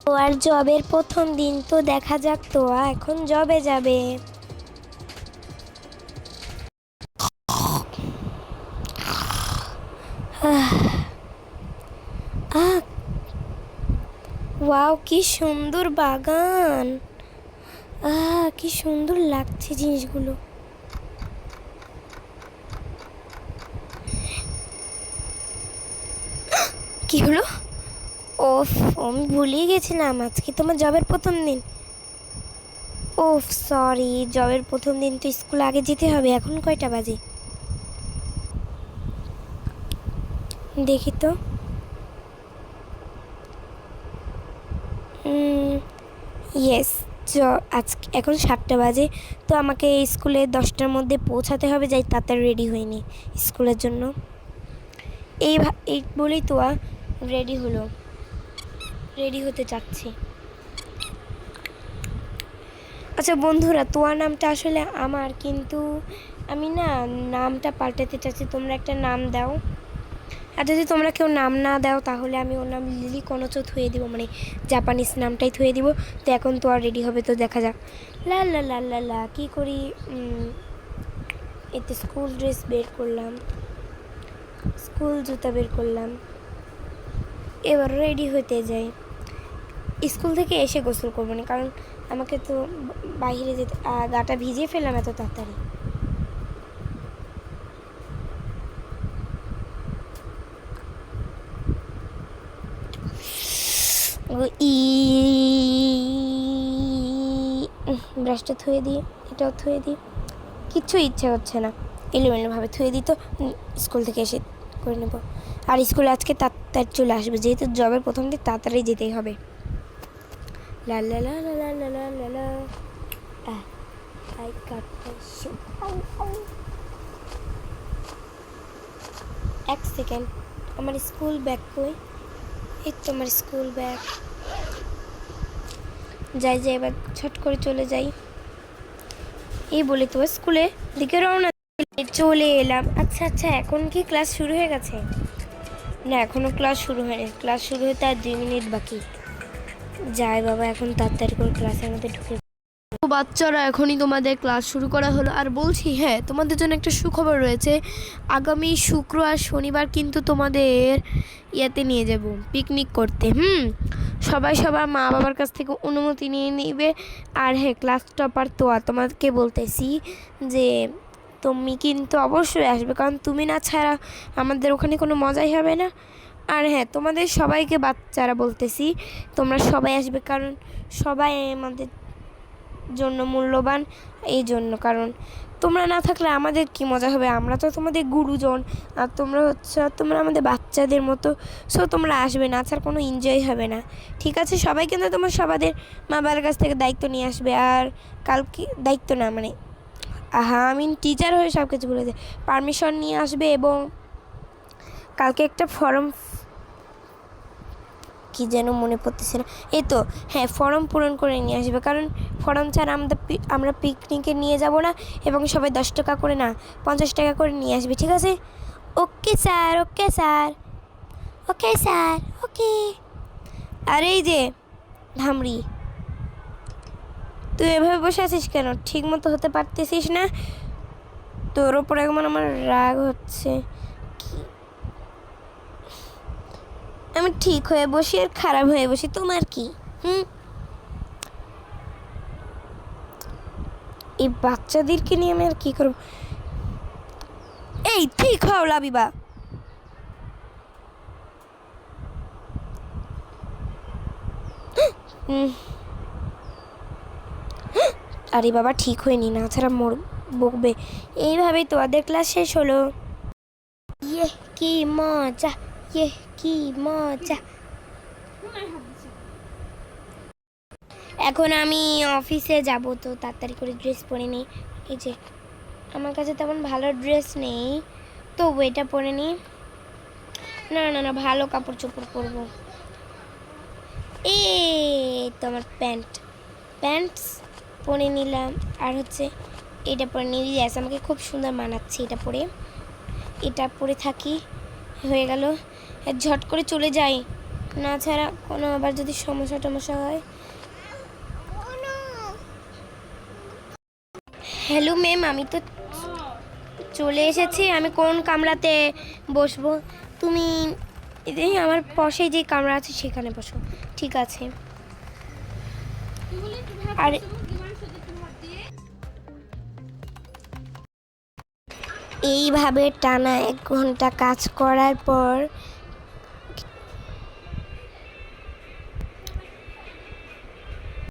তো আর জবের প্রথম দিন, তো দেখা যাক তো এখন জবে যাবে। ওয়াও, কি সুন্দর বাগান। কি সুন্দর লাগছে জিনিসগুলো। কি হলো? ওফ, আমি ভুলেই গেছিলাম আজকে তোমার জবের প্রথম দিন। ওফ সরি, জবের প্রথম দিন তো স্কুল আগে যেতে হবে। এখন কয়টা বাজে দেখি তো। ইয়েস, আজকে এখন 7টা বাজে। তো আমাকে স্কুলে 10টার মধ্যে পৌঁছাতে হবে। যাই তাড়াতাড়ি রেডি হয়নি স্কুলের জন্য। এই বলেই তো রেডি হতে চাচ্ছি। আচ্ছা বন্ধুরা, তোয়া নামটা আসলে আমার, কিন্তু আমি না নামটা পাল্টাতে চাচ্ছি। তোমরা একটা নাম দাও। আর যদি তোমরা কেউ নাম না দাও তাহলে আমি ওর নাম লিলি কনচো থুয়ে দিব, মানে জাপানিজ নামটাই থুয়ে দিব। তো এখন তো আর রেডি হবে, তো দেখা যাক। লা লা লা লা লা কী করি। এতে স্কুল ড্রেস বের করলাম, স্কুল জুতা বের করলাম। এবার রেডি হতে যাই। স্কুল থেকে এসে গোসল করবো না, কারণ আমাকে তো বাইরে যেতে, গাটা ভিজিয়ে ফেললাম এত তাড়াতাড়ি। ব্রাশটা ধুয়ে দিই, এটাও ধুয়ে দিই। কিচ্ছু ইচ্ছে হচ্ছে না, এলোমেলোভাবে ধুয়ে দিই। তো স্কুল থেকে এসে করে নেব। আর স্কুলে আজকে তাড়াতাড়ি চলে আসবে, যেহেতু জবের প্রথম দিন তাড়াতাড়ি যেতেই হবে। লা লা লা লা লা লা লা লা লা। এক সেকেন্ড, আমার স্কুল ব্যাগ কই? এই তো আমার স্কুল ব্যাগ। যাই এবার ছট করে চলে যাই। এই বলে তো স্কুলে দিকে রওনা চলে এলাম। আচ্ছা আচ্ছা, এখন কি ক্লাস শুরু হয়ে গেছে? না, এখনও ক্লাস শুরু হয়নি। ক্লাস শুরু হতে আর 2 মিনিট বাকি। যাই বাবা, এখন তাড়াতাড়ি করে ক্লাসের মধ্যে ঢুকে। তো বাচ্চারা, এখনই তোমাদের ক্লাস শুরু করা হলো। আর বলছি, হ্যাঁ, তোমাদের জন্য একটা সুখবর রয়েছে। আগামী শুক্র আর শনিবার কিন্তু তোমাদের ইয়েতে নিয়ে যাব পিকনিক করতে। সবাই সবার মা বাবার কাছ থেকে অনুমতি নিয়ে নিবে। আর হ্যাঁ, ক্লাস টপার তোয়া, তোমাকে বলতেছি যে তুমি কিন্তু অবশ্যই আসবে, কারণ তুমি না ছাড়া আমাদের ওখানে কোনো মজাই হবে না। আর হ্যাঁ, তোমাদের সবাইকে বাচ্চারা বলতেছি, তোমরা সবাই আসবে, কারণ সবাই আমাদের জন্য মূল্যবান। এই জন্য, কারণ তোমরা না থাকলে আমাদের কি মজা হবে? আমরা তো তোমাদের গুরুজন, আর তোমরা আমাদের বাচ্চাদের মতো। সো তোমরা আসবে, না ছাড়া কোনো এনজয় হবে না। ঠিক আছে? সবাই কিন্তু তোমার সবাদের মা বাবার কাছ থেকে দায়িত্ব নিয়ে আসবে। আর কালকে দায়িত্ব না, মানে আমি টিচার হয়ে সব কিছু বলে পারমিশন নিয়ে আসবে। এবং কালকে একটা ফর্ম, কি যেন মনে পড়তেছে না, এই তো হ্যাঁ, ফর্ম পূরণ করে নিয়ে আসবে, কারণ ফর্ম ছাড়া আমরা পিকনিকে নিয়ে যাব না। এবং সবাই 10 টাকা করে না, 50 টাকা করে নিয়ে আসবে। ঠিক আছে? Okay sir, okay sir, okay sir, okay. আর এই যে ধামড়ি, তুই এভাবে বসে আছিস কেন? ঠিক মতো হতে পারতেছিস না? তোর ওপরে এখন আমার রাগ হচ্ছে। আমি ঠিক হয়ে বসি আর খারাপ হয়ে বসি, তোমার কি? এই বাচ্চাদেরকে নিয়ে আমি আর কি করব? এই ঠিক হও লাবিবা। আরে বাবা, ঠিক হয়নি, না ছাড়া মোর বকবে। এইভাবেই তোমাদের ক্লাস শেষ হলো। ইয়ে কি মজা, ইয়ে কি মজা। এখন আমি অফিসে যাব, তো তাড়াতাড়ি করে ড্রেস পরে নিই। এই যে আমার কাছে তেমন ভালো ড্রেস নেই, তো এটা পরে নিই। না না না, ভালো কাপড় চোপড় পরবো। এই তো আমার প্যান্টস পরে নিলাম। আর হচ্ছে এটা পরে নিয়ে যাস, আমাকে খুব সুন্দর মানাচ্ছে এটা পরে থাকি। হয়ে গেল, ঝট করে চলে যাই। না ছাড়া কোনো আবার যদি সমস্যা টমস্যা হয়। হ্যালো ম্যাম, আমি তো চলে এসেছি। আমি কোন কামরাতে বসবো? তুমি এই আমার পাশে যে কামরা আছে সেখানে বসো। ঠিক আছে। আর এইভাবে টানা 1 ঘন্টা কাজ করার পর